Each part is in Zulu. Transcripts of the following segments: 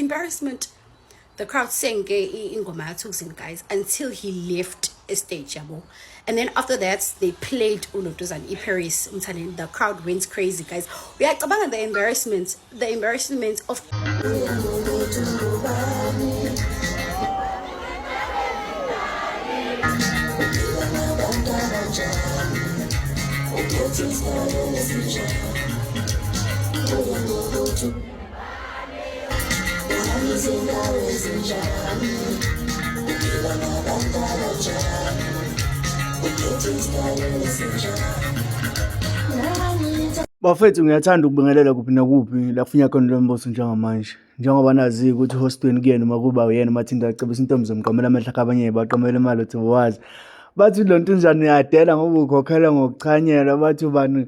embarrassment, the crowd sang ingoma yaThuksini, guys, until he left a stage, yabo. And then after that, they played Unotuzan Paris. The crowd went crazy, guys. We are talking about the embarrassment of Bafethu ngiyathanda ukubingelela kuphi nakuphi la kufinya khona lo mbuso njengamanje. Njengoba nazi ukuthi hostweni kuyena uma kuba uyena mathinda acebisa intombi zomqamela amehla kabanye baqamela imali uthi wazi. Bathi lo nto njani yadela ngoba ukhokhela ngokuchanyela bathi bani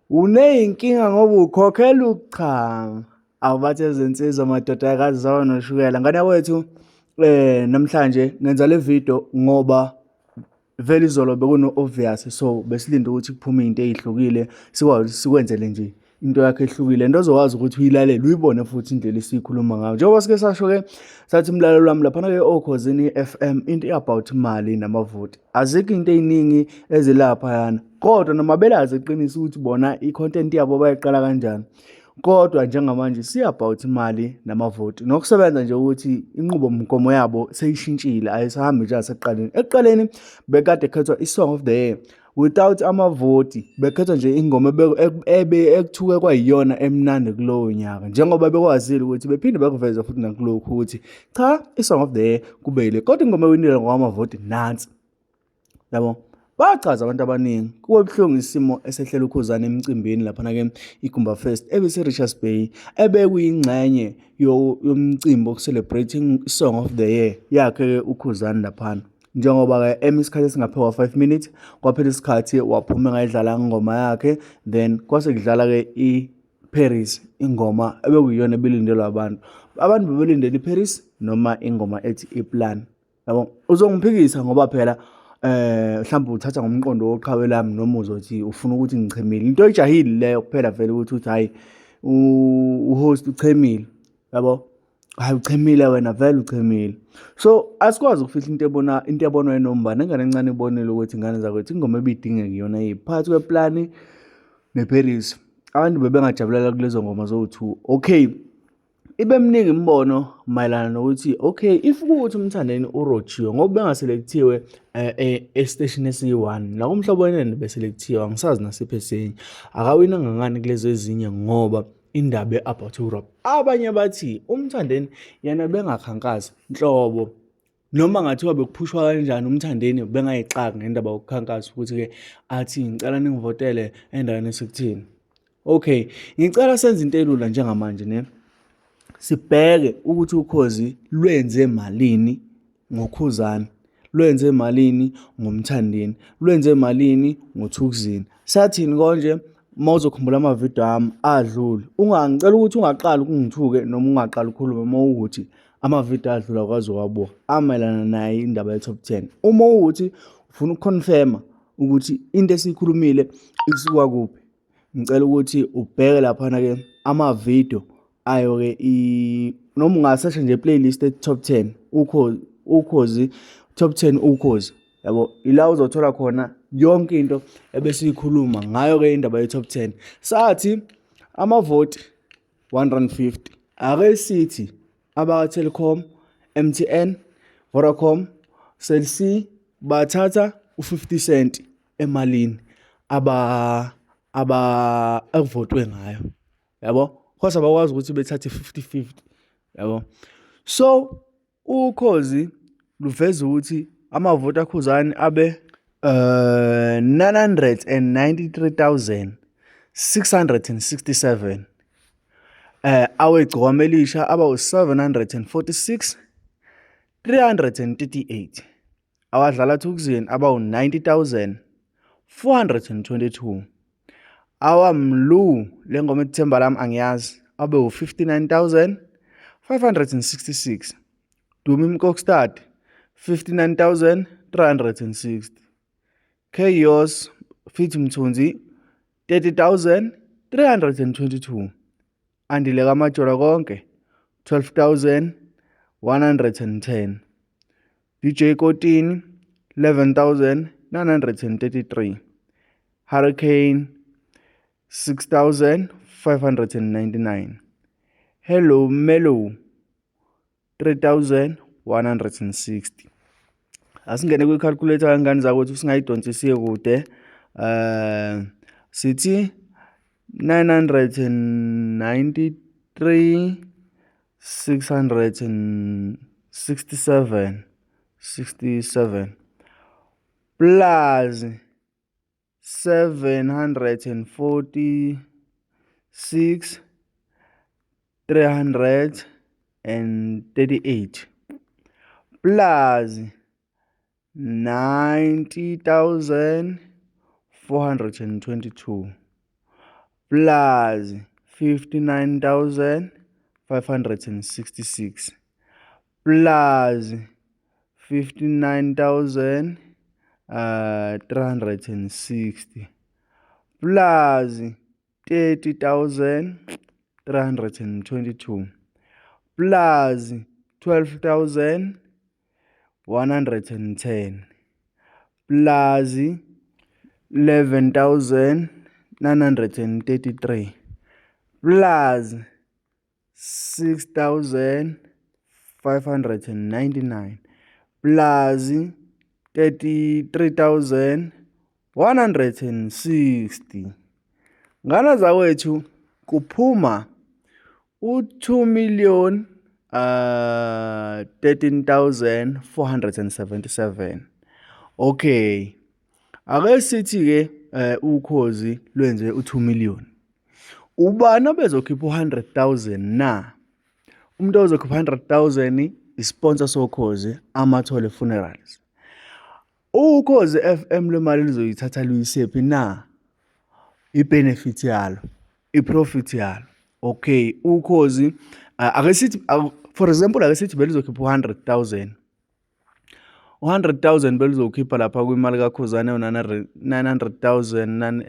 uneyinkinga ngoba ukhokhela ukuchama. Abathi ezinsizwa madodakazi zawo noshukela. Ngane wethu namhlanje ngenza le video ngoba vele izolo bekuno obvious, so besilinda ukuthi kuphume into ezihlukile sikwenzele nje into yakhe ehlukile into ozokwazi ukuthi uyilalele uyibone futhi indlela esikhuluma ngayo. Njengoba sike sasho ke sathi umlalelo wami lapha ke uKhozi FM into about imali namavoti. Azikho into eziningi ezilapha yana, kodwa noma belazi eqinisa ukuthi bona i-content yabo bayiqala kanjani. Kodwa njengamanje about imali namavoti nokusebenza nje ukuthi inqubomgomo yabo seyishintshile, ayisahambi nje aseqaleni. Ekuqaleni bekade ekhethwa i-song of the year without amavoti, bekhethwa nje ingoma ekuthuke kwayiyona emnandi kulowo nyaka, njengoba bekwazile ukuthi bephinde bekuveza futhi nakulokhu ukuthi cha i-song of the year kube ile, kodwa ingoma ewinile ngokwamavoti nansi, yabo. Bachaza abantu abaningi kuwe buhlungu isimo esehlela uKhuzani emcimbini lapha ke iGumba Fest ebese Richards Bay ebekuyingxenye yomcimbi celebrating song of the year yakhe uKhuzani lapha. Njengoba ke isikhathi esingaphewa 5 minutes kwaphela isikhathi waphuma ngayidlala ingoma yakhe, then kwase kudlala ke iParis, ingoma ebekuyiyona ebilindelwa abantu bebelindele iParis noma ingoma ethi iPlan, yabo. Uzongiphikisa ngoba phela mhlawumbe uthatha ngomqondo woqhawe lami noma uzothi ufuna ukuthi ngichemile, into ejahile leyo kuphela vele ukuthi hayi uhost uchemile, yabo. Hayi uchemile wena, vele uchemile. So asikwazi ukufihla into ebonwa enombani. Engane encane ibonile ukuthi ingane zakwethu ingoma ebidingeka iyona yiphakathi kwePlani neParis. Abantu bebengajabulela kulezo ngoma zo2. Okay, ibe mningi imbono mayelana nokuthi okay if ukuthi umthandeni urojiwe ngoba bengaselektiwe estation esi1 la umhlobo wenene beselektiwe, angisazi nasiphe esinye akawina ngangani kulezo ezinye ngoba indaba about Europe. Abanye bathi umthandeni yena bengakhankazi nhlobo, noma ngathiwa bekuphushwa kanjani umthandeni bengayixaka ngendaba yokukhankasa ukuthi ke athi ngicela ningivotele endaweni esekuthini. Okay, ngicela senze into elula njengamanje ne sibheke ukuthi uKhozi lwenze malini ngoKhuzani, lwenze malini ngomthandeni, lwenze malini ngoThuksini. Sathini konje mawuzokhumbula amavideo ami adlule, ungangicela ukuthi ungaqala ukungithuke noma ungaqala ukukhuluma mawukuthi amavideo adlula kwazi wabuka amayelana naye indaba ye-top 10. Uma ukuthi ufuna ukuconfirma ukuthi into esikhulumile isuka kuphi, ngicela ukuthi ubheke lapha ke amavideo ayo ke noma ungasesha nje playlist top 10 uKhozi top 10 uKhozi, yabo. Ila uzothola khona yonke into ebesiyikhuluma ngayo ke indaba ye top 10. Sathi amavoti 150 ake sithi abaka Telkom, MTN, Vodacom, Cell C bathatha u50 cent emalini evotwe ngayo, yabo. Khosa bakwazi ukuthi bethathe 50-50, yabo. So uKhozi luveza ukuthi amavoti aKhuzani abe 993,667, awegcokama elisha aba u746,338, awadlala Thuksini aba u90,422, awamlu lengoma ethemba lami angiyazi abe u59,566, Dumi Mkokstad 59,360, Chaos Fit Mthunzi 30,322, Andile kaMajora konke 12,110. DJ Kotini, 11,933. Hurricane, 6,599. Hello Mellow, 3,160. Asingene kwi-calculator kangani zakwethu singayidonsisiye kude. Sithi 993 667 plus 746 338 plus 90,422 plus 59,566 plus 59,360 plus 30,322 plus 12,110 plus 11,933 plus 6,599 plus 33,160. Ngana zawethu kuphuma u2 13,477. Okay. Ake sithi ke uKhozi lwenze u2 million. Ubani obezokhipha u100,000 na? Umuntu ozokhipha 100,000 isponsor soKhozi amathole funerals. uKhozi FM le mali lizoyithatha luyisephi na? I-benefit yalo, i-profit yalo. Okay, uKhozi ake sithi for example ake sithi belizokhipha u100,000. u100,000 belizokhipha lapha kwimali kaKhuzane u900,000 and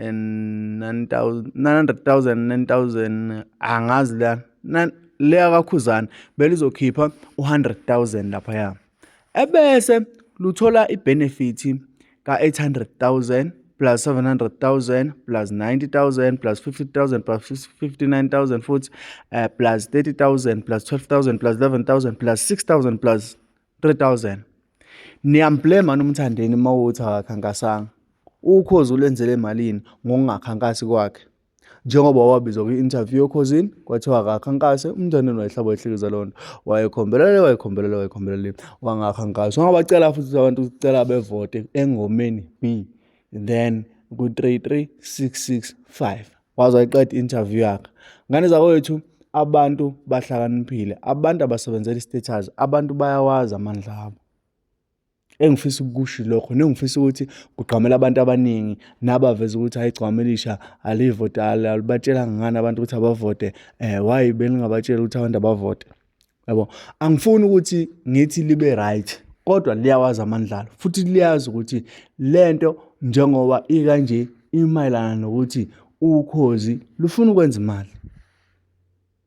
900,000 angazi la leya kaKhuzane belizokhipha u100,000 lapha ya. Ebese luthola ibenefit ka800,000 plus 700,000 plus 90,000 plus 50,000 plus 59,000 futhi plus 30,000 plus 12,000 plus 11,000 plus 6,000 plus 3,000. Niyamblema nomthandeni mawuthi akakhankasanga. uKhozi ulenzele emalini ngokungakhankasi kwakhe. Njengoba wabizwa kwi-interview yoKhozini kwathiwa akakhankase, umthandeni wayehlaba ehlekeza lonto. Wayekhombelela wangakhankasi. Wangabacela futhi abantu ukucela bevote engomeni B. Then ku-33665 waze wayiqeda interview yakhe. Ngane zakwethu abantu bahlakaniphile, abantu abasebenzela istatus, abantu bayawazi amandla abo. Engifisa ukusho lokho, nengifisa ukuthi kugqamela abantu abaningi nabaveza ukuthi ayigcamelisha alivote alibatshela ngani abantu ukuthi abavote why belingabatshela ukuthi abantu abavote. Yabo, angifuni ukuthi ngithi libe right, kodwa liyawazi amandla futhi liyazi ukuthi lento njengoba ikanje imayelana nokuthi uKhozi lufuna ukwenza imali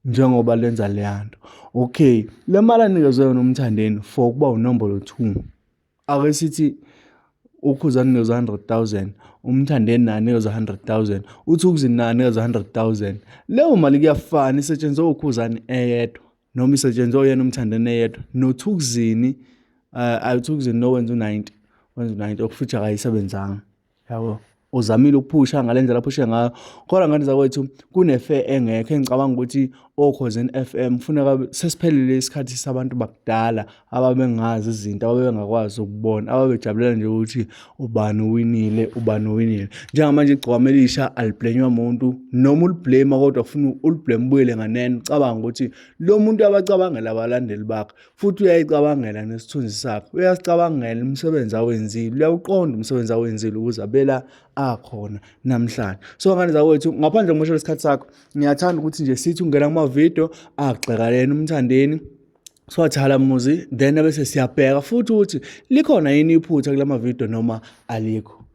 njengoba lenza leyanto. Okay, le mali anikezwe nomthandeni for kuba unombolo 2. Ake sithi uKhozi anikezwe 100,000, umthandeni naye anikezwe 100,000, uThukzini naye anikezwe 100,000. Leyo mali kuyafana isetshenziswa uKhuzani eyedwa noma isetshenziswa yena umthandeni eyedwa. NoThukzini uThukzini nowenza u90, wenza u90 okufuthi akayisebenzanga. Yabo, uzamile ukuphusha ngalendlela aphushe ngayo. Kodwa ngani zakwethu kunefair engekho. Engicabanga ukuthi oKhozini FM kufuneka sesiphelile isikhathi sabantu bakudala ababengazi izinto, ababengakwazi ukubona, ababejabulela nje ukuthi ubani uwinile. Njengamanje igcokama elisha aliblenywa umuntu noma uliblame kodwa ufuna uliblame ubuyele nganene. Ucabanga ukuthi lo muntu uyabacabangela abalandeli bakhe futhi uyayicabangela nesithunzi sakhe, uyasicabangela umsebenzi awenzile, uyawuqonda umsebenzi awenzile ukuze abela akhona namhlanje. So ngane zakwethu ngaphandle kokumoshela isikhathi sakho, ngiyathanda ukuthi nje sithi ungena kuma-video agxekalene umthandeni siwathala muzi, then bese siyabheka futhi ukuthi likhona yini iphutha kula ma-video noma alikho.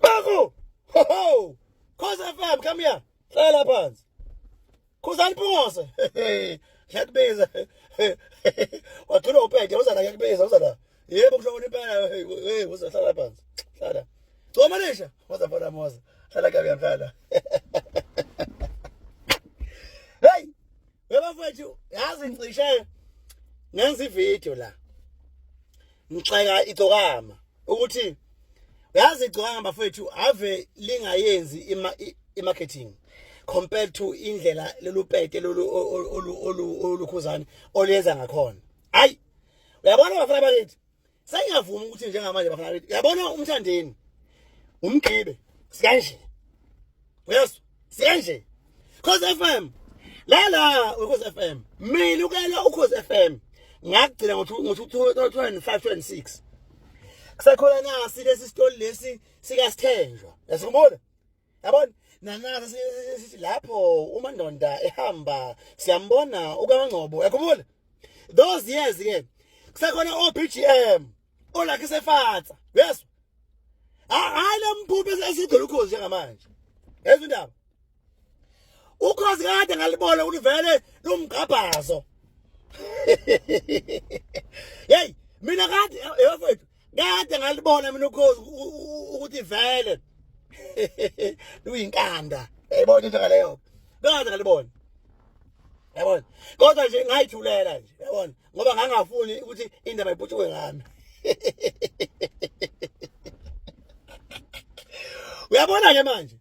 Bako! Ho! Khosi FM, come here. Hlala phansi. Khuzani Phongose. Ngiyakubeza. Wathula uphethe uzana ngiyakubeza uzana. Yebo kuhlobona impela hey uzohlala phansi. Hlala. Ngomanisha wazafona moza. Hlala kabi yamhlala. Hey! Webafethu yazi ngicishe ngenza ivideo la. Ngixeka iGcokama ukuthi uyazi iGcokama bafethu ave lingayenzi imarketing compared to indlela lelupete olukhuzani oliyenza ngakhona. Hayi uyabona bafana bakithi sengiyavuma ukuthi njengamanje bafana bakithi uyabona umthandeni umgqibe sikanje uyezwa sikanje Khosi FM la uKhosi FM mina ukela uKhosi FM ngakugcina ngo-2005 2006 kusekhona nasi lesi story lesi sikasithenjwa yasikubona yabona nanasi sithi lapho uMandonda ehamba siyambona ukaNgcobo yakubona those years ke kusekhona oBGM olakhe sefatsa yeswa hayi lemphupho esigcina uKhosi njengamanje yezwa indaba uKhosi kade ngalibona ukuthi vele lumgqabhazo hey mina kade yafethu kade ngalibona mina uKhosi ukuthi vele luyinkanda yayibona into ngaleyo kade ngalibona yabona kodwa nje ngayithulela nje yabona ngoba ngangafuni ukuthi indaba iphuthuke ngami uyabona ke manje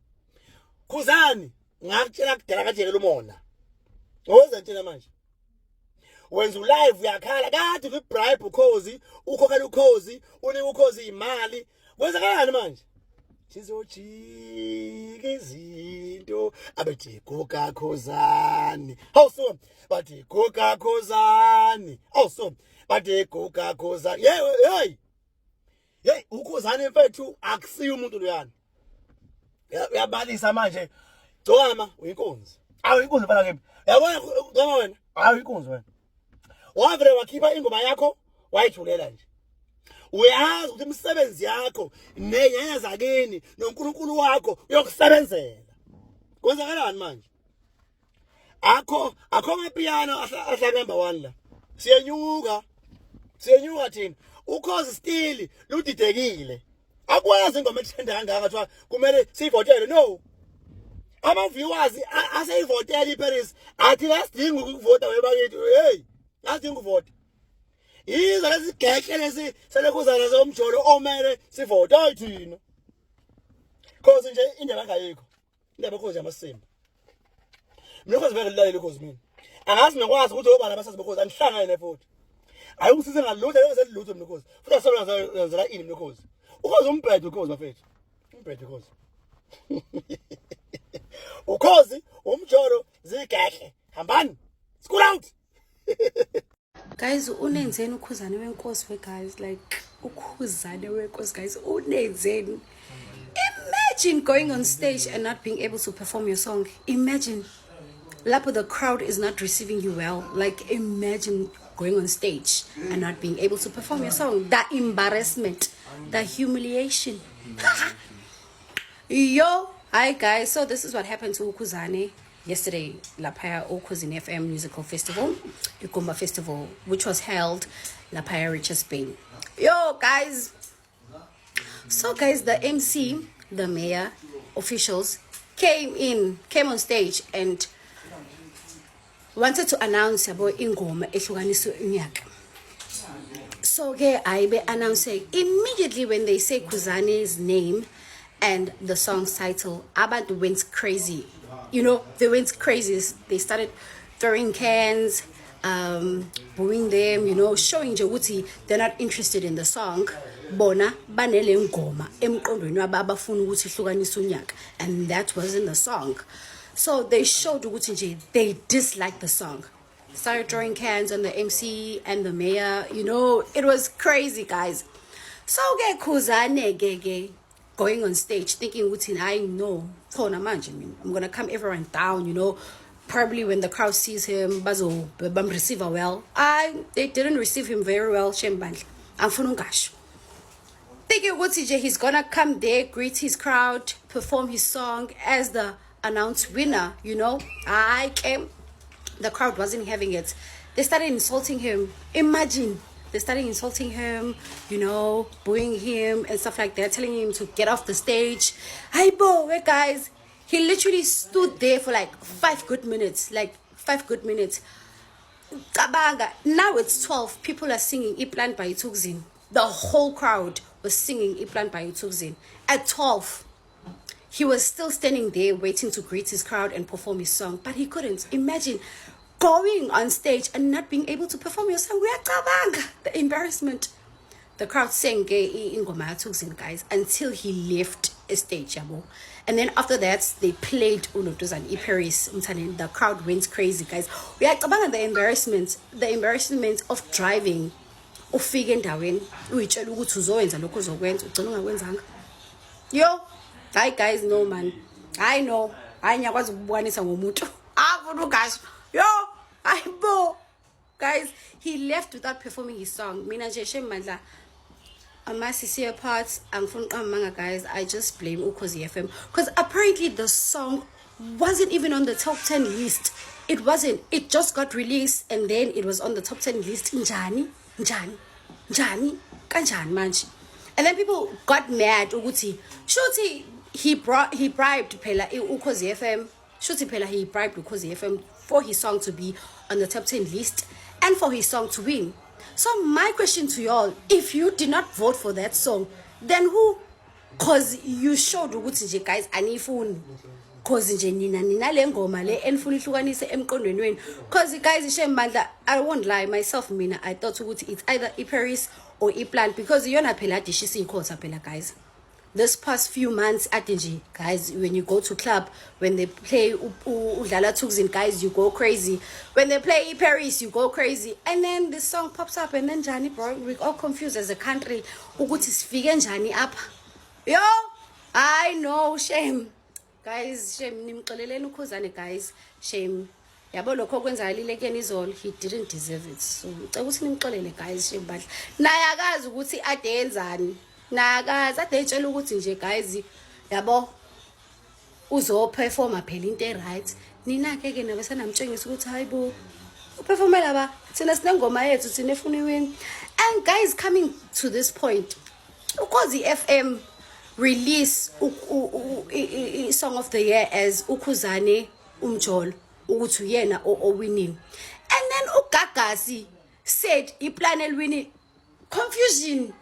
Khuzani ngakutshela kudala kajeke lumona ngozentshela manje wenza live uyakhala kade kwibribe uKhozi ukhokhela uKhozi unika uKhozi imali kwenzakalani manje sizojika izinto abejikoka Khuzani awuso bathi goka Khuzani awuso bathi goka Khuzani hey uKhuzani mfethu akusiyo umuntu loyana uyabalisa manje Ngcobo uyinkunzi awuyinkunzi mfana kimi yabona Ngcobo wena awuyinkunzi wena wavele wakhipha ingoma yakho wayithulela nje uyazi ukuthi imisebenzi yakho nenyanya zakini noNkulunkulu wakho uyokusebenzela kwenzakalani manje akho amapiano ahla number 1 la siyenyuka thina uKhozi still ludidekile akwazi ingoma ethenda kangaka kuthiwa kumele sivotele no ama-viewers aseyivotela iParis athi lasidinga ukuvota webakithi hey lasidinga ukuvota yizo lezi gehle lesi selekhuzana somjolo omele sivote hayi thina Khosi nje indaba ngayikho indaba Khosi yamasimba mina Khosi vele lilalele Khosi mina angazi ngikwazi ukuthi obala abasazi beKhosi anihlangane futhi ayungisize ngalutho ayoselutho mina Khosi futhi asebenza ini mina Khosi uKhosi umbhedo Khosi bafethu umbhedo Khosi uKhozi umjolo zigehle hambani school out guys unenzeni ukhuzane wenkosi we guys like ukhuzane wenkosi guys unenzeni imagine going on stage and not being able to perform your song imagine lapho the crowd is not receiving you well like imagine going on stage and not being able to perform your song that embarrassment the humiliation yo hi guys so this is what happened to uKhuzane yesterday lapha uKhozi FM musical festival iGcokama festival which was held lapha Richards Bay yo guys so guys the MC the mayor officials came on stage and wanted to announce yabo ingoma ehlukaniswe unyaka so ke ayibe announce immediately when they say Khuzane's name and the song's title abantu went crazy you know they went crazy they started throwing cans booing them you know showing nje ukuthi they're not interested in the song bona banele ngoma emqondweni wabo abafuna ukuthi ihlukanise unyaka and that wasn't the song so they showed ukuthi nje they disliked the song started throwing cans on the MC and the mayor you know it was crazy guys so ke Khuzane ke going on stage thinking ukuthi I know khona manje mina I'm going to calm everyone down you know probably when the crowd sees him bazo receive well they didn't receive him very well shembandla angifuna ungasho thinking ukuthi nje he's going to come there greet his crowd perform his song as the announce winner, you know. I came, the crowd wasn't having it. They started insulting him. Imagine, they started insulting him, you know, booing him and stuff like that, telling him to get off the stage. Hey, boy, hey guys, he literally stood there for like 5 good minutes, Kabanga. Now it's 12. People are singing Iplan by uThe. The whole crowd was singing Iplan by uThe. At 12, he was still standing there waiting to greet his crowd and perform his song, but he couldn't. Imagine going on stage and not being able to perform your song. The embarrassment. The crowd sang ngoma uThe, guys, until he left a stage, yabo. And then after that, they played Paris. The crowd went crazy, guys. We are about the embarrassment of driving. Ufike endaweni uyitshela ukuthi uzowenza lokho uzokwenza ugcina ungakwenzanga. Yo, hi guys, no man. I know. I nyakwazi ukubonisa ngomuntu. Afuna ugasho. Yo, ayibo. Guys, he left without performing his song. Mina nje shemandla. Sincere parts, guys, I just blame uKhozi FM because apparently the song wasn't even on the top 10 list. It wasn't. It just got released and then it was on the top 10 list. Njani, kanjani manje. And then people got mad. Uguti, Shuti, he bribed Pela uKhozi FM. Shuti Pela, he bribed uKhozi FM for his song to be on the top 10 list and for his song to win. So my question to y'all, if you did not vote for that song, then who? Cause you showed ukuthi guys anifuni. Cause nina le ngoma le enifuna ihlukanise emqondweni wenu. Cause guys ishembandla, I won't lie, myself mina I thought ukuthi it's either Paris or Iplan because yona phela dishisa inkhotha phela guys. This past few months at guys, when you go to club, when they play udlala uThe, guys, you go crazy. When they play Paris, you go crazy. And then this song pops up and then Jani, bro, we're all confused as a country. Ukuthi sifike njani up. Yo, I know, shame. Guys, shame. Nimxoleleni uKhuzane, guys. Shame. Yabo lokho kwenzakalile kuyena izolo, he didn't deserve it. So ngicela ukuthi nimxolele guys, shame badla. Naye akazi ukuthi ade yenzani. Guys, athetshela ukuthi nje guys yabo uzoperforma phela into right. Nina ke nabe sanamtshengisa ukuthi hayibo uperforma laba thina sinengoma yethu thina efuna win. And guys, coming to this point, uKhozi FM release song of the year as uKhuzane umjolo ukuthi uyena winning. And then uGagasi said iplan elwini. Confusion.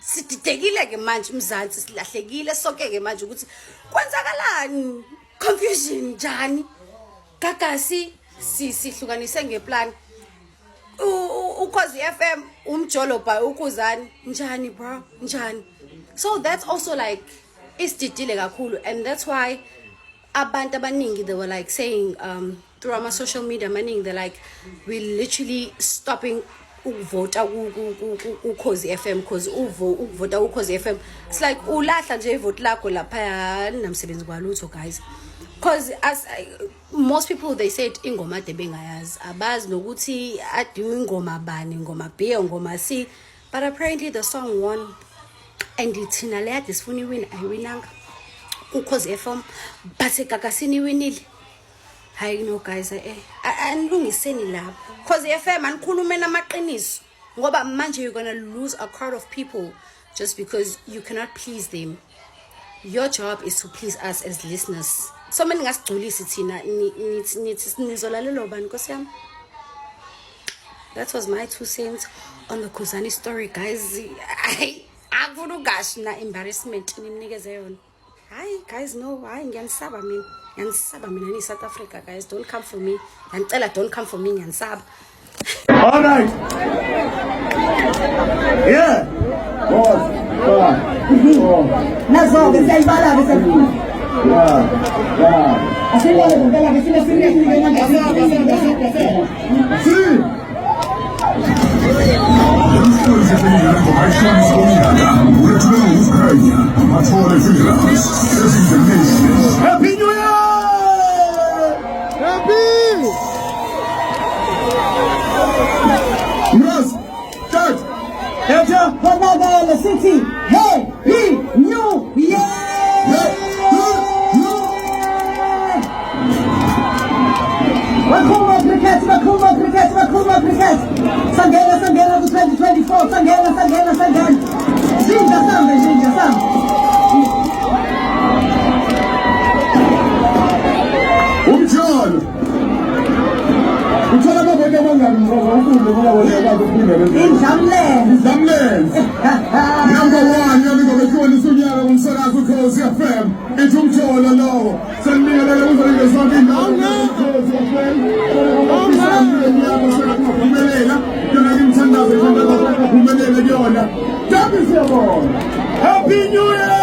Sididekile ke manje umzansi silahlekile sonke ke manje ukuthi kwenzakalani, confusion njani. Gagasi sihlukanise ngeplan. uKhozi FM umjolo by uKhuzane njani bro njani. So that's also like isididile kakhulu, and that's why abantu abaningi they were like saying through our social media maningi they're like we literally stopping ukuvota uKhozi FM because ukuvota uKhozi FM it's like ulahla nje ivote lakho lapha namsebenzi kwalutho guys. Because as most people they said ingoma de bengayazi abazi nokuthi adiwe ingoma bani, ingoma B ingoma C, but apparently the song won and ithina le yade sifuna iwin ayiwinanga uKhozi FM but eGagasini winile. Hayi no guys anilungiseni lapho Khozi FM anikhulume namaqiniso ngoba manje you're going to lose a crowd of people just because you cannot please them. Your job is to please us as listeners. So many ngasigculisi thina nizolalelo bani Nkosi yami. That was my 2 cents on the Khuzane story guys. Akufuna ugashi na embarrassment nimnikeze yona. Hi guys, no, ngiyanisaba mina. Ngiyanisaba mina ni South Africa guys. Don't come for me. Ngicela don't come for me ngiyanisaba. All right. Yeah. Boss. Nazo ngisayibala bese. Asiyele ngempela ngisile serious Happy New Year! Happy! Yes! Church! Enter! Panagala City. Happy New Year! Bakhuluma cricket. Sangena ku 2024. Sangena. Jinja sambe. Umjolo. Uthola amabona amangani ngoba unkulu ngoba wena ukuphinda le. Izamlenze. Number 1 yabika bekhona unyaka kumsakazo uKhozi FM. Ithi umjolo lowo. Sanibingelela uzolile sonke uKhozi FM. Ngiyabonga yona ngimthandaza ngiyabonga kuyona. Happy siyabona. Happy New Year.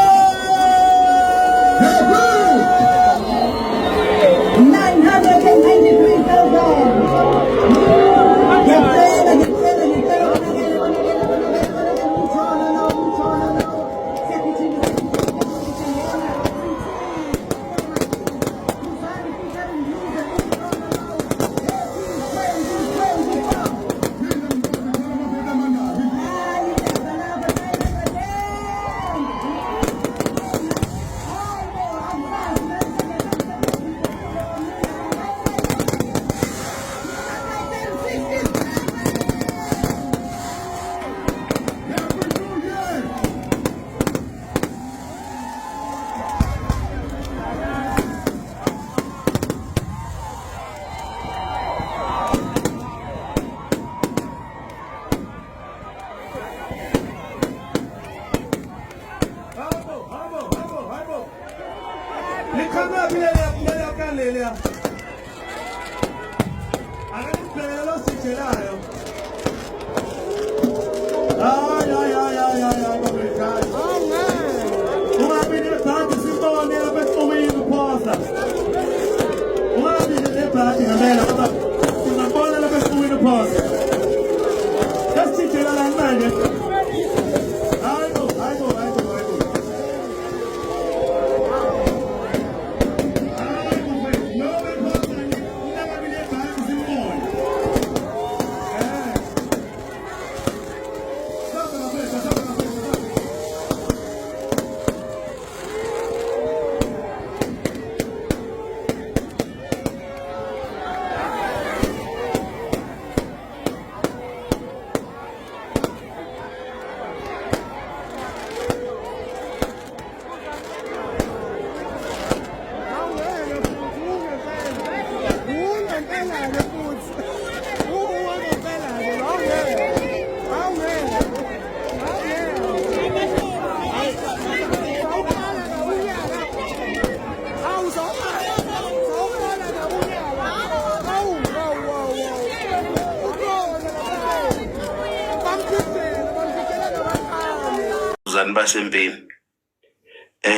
Basempini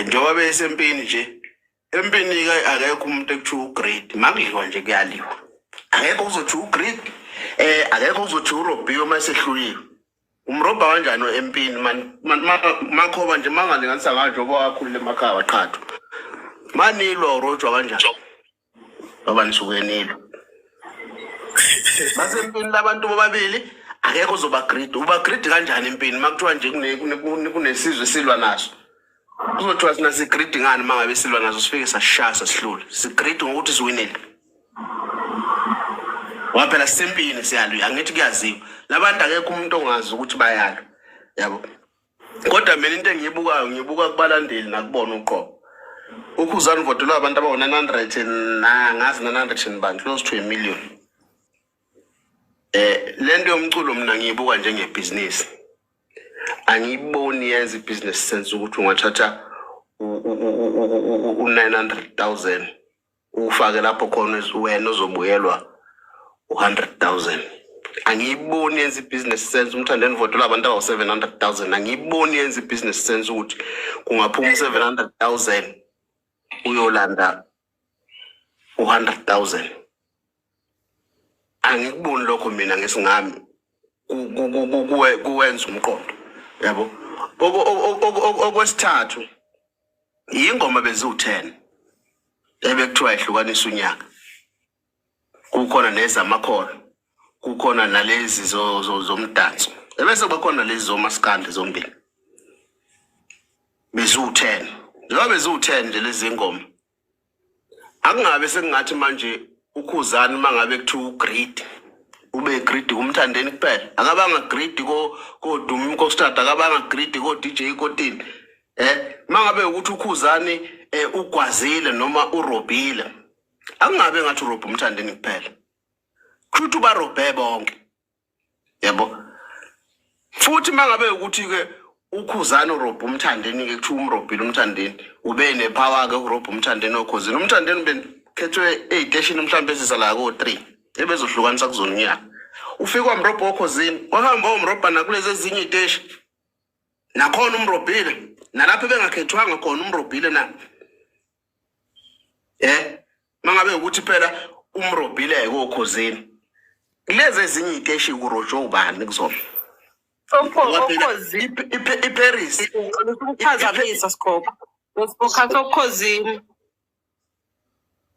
njengoba besempini nje empini akekho umuntu ekuthiwa ugrade makudliwa nje kuyaliwa akekho uzothi ugrade akekho uzothi urobhiyo masehlulile umrobha kanjani empini makhoba nje mangalinganisa kanje ngoba wakhulile emakhaya waqhatha manilwa urojwa kanjani ngoba nisuke nilwa basempini labantu bobabili akekho uzobagrade ubagrade kanjani empini makuthiwa nje kunesizwe silwa naso uzothiwa sina sigrade ngani mangabe silwa naso sifike sashasa sihlule sigrade ngokuthi siwinele waphela sempini siyalwa angithi kuyaziwa labantu akekho umuntu ongazi ukuthi bayalwa yabo kodwa mina into engiyibuka kubalandeli nakubona uqobo ukhuzani votelwa abantu abawu900 ngazi 900 band close to 1 million lento yomculo mina ngiyibuka njengebusiness angiyiboni yenza ibusiness sense ukuthi ungathatha u900,000 ufake lapho khona wena ozobuyelwa 100,000 angiyiboni yenza ibusiness sense umthandeni vote labantu abawu700,000 angiyiboni yenza ibusiness sense ukuthi kungaphuma 700,000 uyolanda 100,000 angikuboni lokho mina ngesingami kuwenza umqondo yabo okwesithathu ingoma bezu10 ebekuthiwa ihlukanisa unyaka kukhona nezamakhona kukhona nalezi zomdanso ebese bakhona lezi zomaskandi zombili bezu10 njengoba bezu10 nje lezi ngoma akungabe sekungathi manje ukhuzani mangabe kuthiwa ugreed ube greedy kumthandeni kuphela akabanga greedy ko Dumi ko start akabanga greedy ko DJ Kotini mangabe ukuthi ukhuzani ugwazile noma urobile angabe ngathi urobha umthandeni kuphela kuthi barobhe bonke yabo futhi mangabe ukuthi ke ukhuzani urobha umthandeni ke kuthiwa umrobhile umthandeni ube nepower ke urobha umthandeni okhuzini umthandeni benkhethwe ey'teshini mhlawumbe ezisala ko 3 ebezohlukanisa kuzonyaka ufika kwamrobho okhozini wahamba umrobha nakulezi ezinye iteshi nakhona umrobhile nalapho bengakhethwanga khona umrobhile na mangabe ukuthi phela umrobhile ekokhozini lezi ezinye iteshi kurojo ubani kuzona Okhozi iParis ukuphazamisa skopha usikhatha okhozini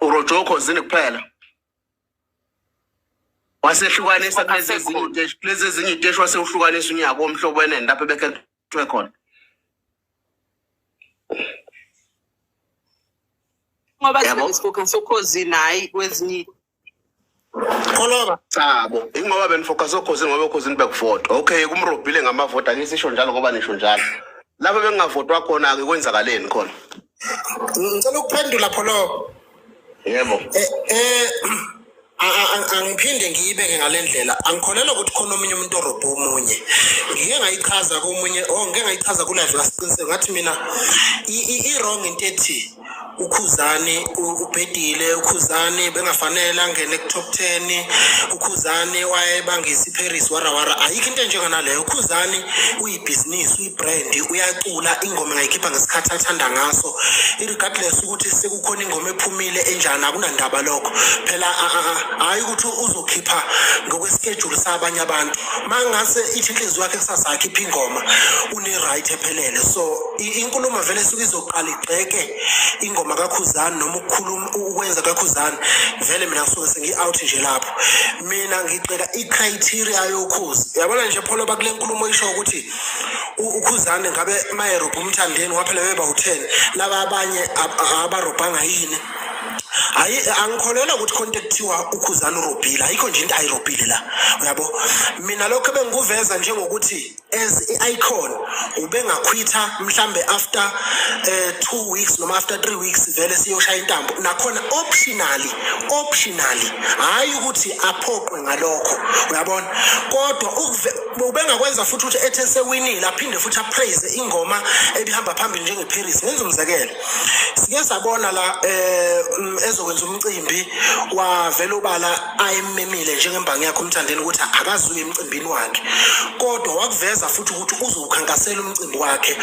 urojo okhozini kuphela wasehlukanisa lezi ezinye iteshi wasehlukanisa unyaka omhlobo wenene lapho bekhethwe khona ngoba sifocus okhozini hayi kwezinye kholoba chabo ingoba benifocus okhozini ngoba okhozini bekuvota okay kumrobhile ngamavota ngisisho njalo ngoba nisho njalo lapho bengavotwa khona ke kwenzakaleni khona ngicela ukuphendula pholo yebo angiphinde ngiyibeke ngalendlela angikholelwa ukuthi khona omunye umuntu orobho omunye ngike ngayichaza komunye ngeke ngayichaza ku live ngasiqiniseka ngathi mina i-wrong into ethi ukhuzani ubhedile ukhuzani bengafanele angene ku top 10 ukhuzani wayebangisa iParis wara ayikho into enjengana leyo ukhuzani uyibhizinisi uyibrand uyacula ingoma ngayikhipha ngesikhathi athanda ngaso regardless ukuthi sekukhona ingoma ephumile enjani akunandaba lokho phela hayi ukuthi uzokhipha ngokweschedule sabanye abantu mangase ithi inhliziyo yakhe kusasa akhipha ingoma une right ephelele so inkulumo vele suke izoqala igxeke ingoma kakhuzani noma ukukhuluma ukwenza kakhuzani vele mina ngisuke sengi-out nje lapho mina ngigxeka i-criteria yokhozi yabona nje pholo bakule nkulumo isho ukuthi ukhuzani ngabe mayerobha umthandeni waphela beba u10 laba abanye abarobhanga yini hayi angikholelwa ukuthi contactiwa ukhuzani urobhile ayikho nje into ayirobhile la uyabo mina lokho bengikuveza njengokuthi as i-icon ubengakhwitha mhlambe after 2 weeks noma after 3 weeks vele siyoshaya intambo nakhona optionally hayi ukuthi aphoqwe ngalokho uyabona kodwa ubengakwenza futhi ukuthi ethe sewinile aphinde futhi apraise ingoma ebihamba phambili njengeParis ngenza umzekelo sike sabona la ezokwenza umcimbi wavela ubala ayimemile njengembangi yakho umthandeni ukuthi akazuye emcimbini wakhe kodwa wakuveza futhi ukuthi uzokhankasela umcimbi wakhe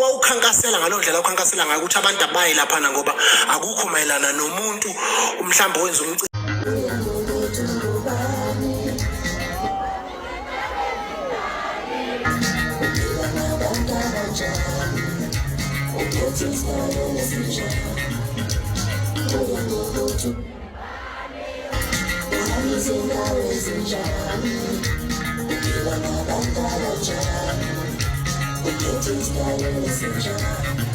wawukhankasela ngalondlela ukhankasela ngayo ukuthi abantu abayi lapha ngoba akukho mayelana nomuntu umhlambo wenza umcimbi Ukiwa na bandara jam, uketi style